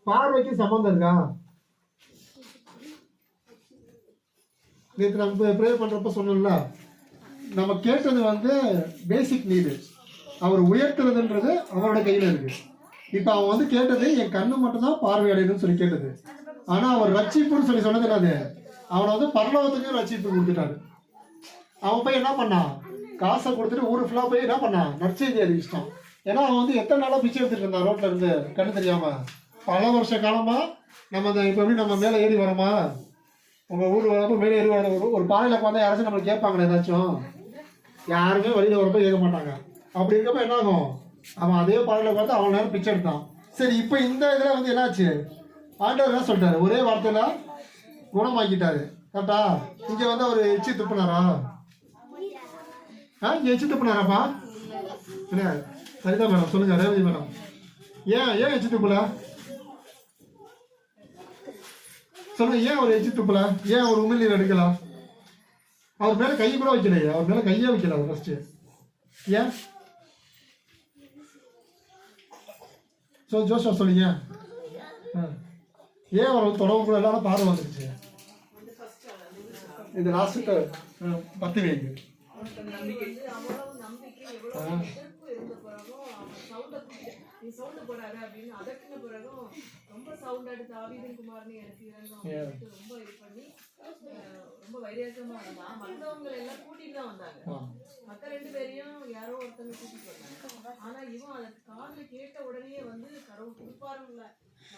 பார்வைக்கு சம்பந்தம் இருக்கா? நேற்று நம்ம ப்ரே பண்ணுறப்ப சொன்னோம்ல, நம்ம கேட்டது வந்து பேசிக் நீடு. அவர் உயர்த்துறதுன்றது அவரோட கையில் இருக்கு. இப்போ அவன் வந்து கேட்டது என் கண்ணு மட்டும்தான் பார்வை அடையுதுன்னு சொல்லி கேட்டது. ஆனால் அவர் ரட்சிப்புன்னு சொல்லி சொன்னது என்னது? அவனை வந்து பரலோகத்துக்கும் ரட்சிப்பு கொடுத்துட்டாரு. அவன் போய் என்ன பண்ணான்? காசை கொடுத்துட்டு ஊர் ஃபுல்லாக போய் என்ன பண்ணான்? நற்செய்தி அறிவிச்சிட்டான். ஏன்னா அவன் வந்து எத்தனை நாளாக பிச்சை எடுத்துட்டு இருந்தான் ரோட்ல இருந்து, கண்ணு தெரியாம. பல வருஷ காலமா நம்ம இப்போ எப்படி நம்ம மேலே ஏறி வரோமா? உங்கள் ஊர் வரப்போ மேலே ஏறி வர ஒரு பாறையில் உட்காந்து யாராச்சும் நம்மளுக்கு கேட்பாங்களே ஏதாச்சும்? யாருமே வழியில் வரப்போ கேட்க மாட்டாங்க. அப்படி இருக்கப்போ என்ன ஆகும்? அவன் அதே பாறையில் உட்காந்து அவன் நேரம் பிச்சை எடுத்தான். சரி, இப்போ இந்த இதில் வந்து என்னாச்சு? ஆண்டவர் என்ன சொல்லிட்டாரு? ஒரே வார்த்தையில் குணமாக்கிட்டாரு. கரெக்டா? இங்கே வந்து அவர் எச்சி துப்புனாரா? இங்கே எச்சி துப்புனாராப்பா? கிடையாது. சரிதான் மேடம், சொல்லுங்க ரேவதி மேடம். ஏன் எச்சி துப்புல சொல்லுங்க. ஏன் அவர் எச்சி துப்புல? ஏன் அவர் உமிழ்நீர் எடுக்கலாம்? அவர் மேல கையை கூட வைக்கலையே. அவர் மேல கையே வைக்கல அவர் ஃபர்ஸ்ட். ஏன் ஜோஷா சொல்லுங்க. ஏன் அவர் தொடர்பு கூட எல்லாரும் பார்வை வந்துருச்சு? இது லாஸ்ட் 10 வீக். ரொம்ப வைரேசமா இருந்தா மத்தவங்க எல்லாம் கூட்டிட்டு தான் வந்தாங்க. மத்த 2 பேரையும் யாரோ ஒருத்தங்க கூட்டிட்டு வந்தாங்க. ஆனா இவன் அத காதுல கேட்ட உடனே வந்து கடவுள் கொடுப்பாருல்ல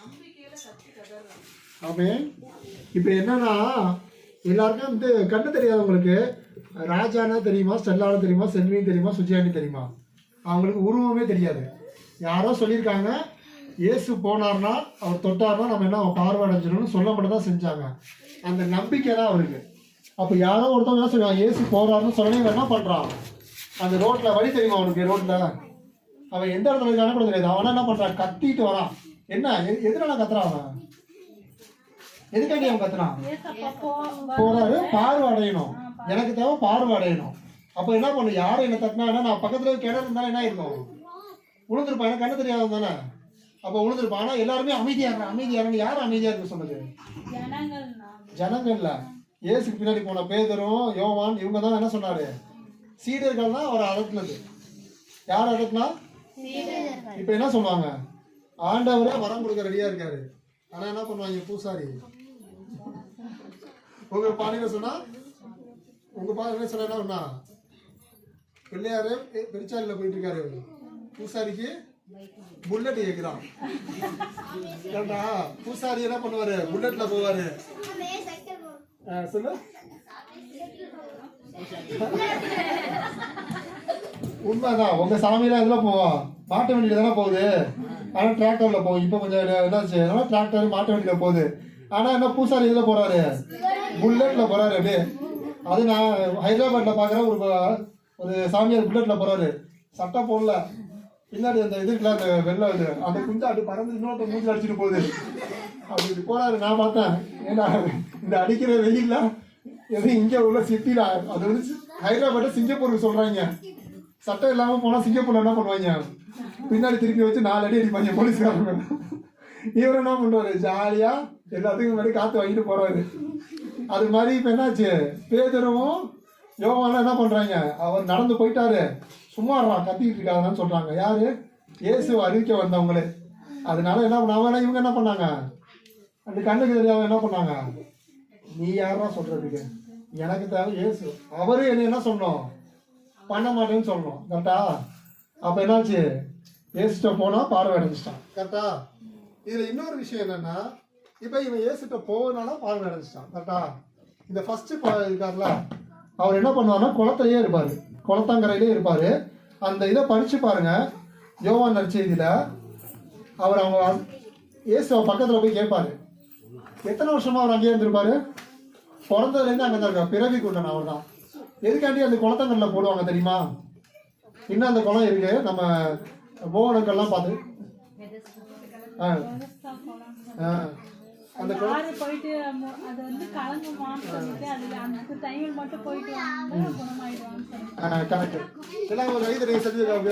நம்பிக்கையில கத்தி கதறான். ஆமென். இப்போ என்னன்னா எல்லாருக்கும் வந்து கண்ணு தெரியாதவங்களுக்கு ராஜானா தெரியுமா, ஸ்டெல்லானா தெரியுமா, செல்வியும் தெரியுமா, சுஜியானி தெரியுமா? அவங்களுக்கு உருவமே தெரியாது. யாரோ சொல்லியிருக்காங்க இயேசு போனார்னா அவர் தொட்டார்னா நம்ம என்ன பார்வை அடைஞ்சிடணும்னு சொல்ல மட்டும் தான் செஞ்சாங்க. அந்த நம்பிக்கை தான் அவருக்கு. அப்போ யாரோ ஒருத்தவங்க என்ன சொல்லுவாங்க, இயேசு போறாருன்னு சொல்லி என்ன பண்ணுறான்? அந்த ரோட்டில் வழி தெரியுமா அவனுக்கு? ரோட்டில் அவன் எந்த இடத்துல இருக்கானே கூட தெரியாது. அவனா என்ன பண்ணுறான்? கத்திட்டு வரான். என்ன எதுனால கத்துறான் அவன்? எதுக்காண்டி அவன் கத்துறான்? போறாரு பார்வை அடையணும். எனக்கு தேவை பார்வை அடையணும். அப்போ என்ன பண்ணு? யாரும் என்ன தட்டினா நான் பக்கத்தில் கிணறு இருந்தாலும் என்ன இருக்கும்? உளுந்துருப்பான். எனக்கு கண்ணு தெரியாத தானே. அப்போ உளுந்துருப்பான். ஆனால் எல்லாருமே அமைதியாகணும். யாரும் அமைதியாக இருக்கு சொன்னது? ஜனங்கள்ல. இயேசுக்கு பின்னாடி போன பேதுரும் யோவான் இவங்க தான் என்ன சொன்னாரு? சீடர்கள் தான் அவர் அதட்டினது. யார் அதட்டினா? இப்போ என்ன சொல்லுவாங்க? ஆண்டவரே வரம் கொடுக்க ரெடியா இருக்காரு. ஆனா என்ன பண்ணுவாங்க? பூசாரி உங்க பாணியில சொன்னா, உங்க பாணியில சொன்னா என்ன பண்ணா? பிள்ளையாரு பெருச்சாலில போயிட்டு இருக்காரு. பூசாரிக்கு புல்லட் கேக்குறான். பூசாரி என்ன பண்ணுவாரு? புல்லட்ல போவாரு. சொல்லு. உண்மைதான். உங்க சாமியெல்லாம் எதுல போவோம்? மாட்டு வண்டியில தானே போகுது. ஆனா டிராக்டர்ல போகும். இப்போ கொஞ்சம் என்னாச்சு? டிராக்டர் மாட்டு வண்டியில போகுது. ஆனா என்ன பூசாரி இதுல போறாரு? புல்லட்ல போறாரு. அப்படியே அது நான் ஹைதராபாத்ல பாக்குறேன். ஒரு சாமியார் புல்லட்ல போறாரு. சட்டை போடல. பின்னாடி அந்த இது இருக்குல்ல, அந்த வெள்ளம் இது, அந்த குஞ்சா அப்படி பறந்து இன்னொருத்த மூஞ்சி அடிச்சுட்டு போகுது. அப்படி போறாரு. நான் பார்த்தேன். ஏன்னா இந்த அடிக்கிற வெயில்ல எது இங்கே உள்ள சிட்டில, அது வந்து ஹைதராபாத் சிங்கப்பூருக்கு சொல்றாங்க. சட்டம் இல்லாம போனா சிங்கப்பூர்ல என்ன பண்ணுவாங்க? பின்னாடி திருப்பி வச்சு 4 அடி அடிப்பாங்க போலீஸ்காரங்க. இவர் என்ன பண்றாரு? ஜாலியா எல்லாத்துக்கும் முன்னாடி காத்து வாங்கிட்டு போறாரு. அது மாதிரி இப்ப என்னாச்சு? பேதுருவும் யோவானும் என்ன பண்றாங்க? அவர் நடந்து போயிட்டாரு. சும்மா கத்திக்கிட்டு இருக்காங்கன்னு சொல்றாங்க. யாரு? இயேசு அறிவிக்க வந்தவங்களே. அதனால என்ன பண்ணாங்க? இவங்க என்ன பண்ணாங்க? அந்த கண்ணுக்கு தெரியாம என்ன பண்ணாங்க? நீ யாரா சொல்றதுக்கு? எனக்கு தேவை இயேசு. அவரு என்ன என்ன சொன்னோம்? பண்ண மாட்டேன்னு சொல்லணும். கரெக்டா? அப்ப என்னாச்சு? இயேசுட்ட போனா பார்வை அடைஞ்சிட்டான். கரெக்டா? இதுல இன்னொரு விஷயம் என்னன்னா, இப்ப இவன் இயேசுட்ட போனால பார்வை அடைஞ்சிட்டான். கரெக்டா? இந்த ஃபர்ஸ்ட் இருக்காருல, அவர் என்ன பண்ணுவாருன்னா குளத்திலேயே இருப்பாரு. குளத்தங்கரையிலே இருப்பாரு. அந்த இதை படிச்சு பாருங்க. யோவான் நற்செய்தியில அவர் அவங்க இயேசு பக்கத்துல போய் கேட்பாரு. எத்தனை வருஷமா அவர் அங்கேயே இருந்திருப்பாரு? பிறந்ததுலேருந்து அங்கே தான் இருக்கார். பிறவி கூட்டன் அவர் தான். எதுக்காண்டி அந்த குளத்தங்கரில் போடுவாங்க தெரியுமா? இன்னும் அந்த குளம் இருக்கு. நம்ம போவனங்கள்லாம் பார்த்து அந்த குளம் போயிட்டு அது வந்து கலங்குமான்னு சொல்லிட்டு அது அந்த டைமில் மட்டும் போயிட்டு குணமாயிடுவான்னு சொல்லிட்டு கரெக்ட். எல்லாம் ஒரு 5 செஞ்சுருக்காங்க.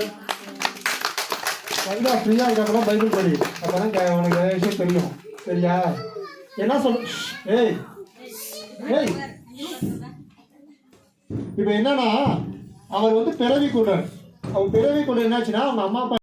அதுதான் ஃப்ரீயாக இருக்கிறப்பெல்லாம் பைபிள் படி, அப்போதான் உனக்கு நிறைய விஷயம் தெரியும். சரியா? என்ன சொல். ஏய் ஏய், இப்போ என்னன்னா அவர் வந்து பிறவி கொண்டார். அவர் பிறவி கொண்டு என்னாச்சுன்னா அவங்க அம்மா அப்பா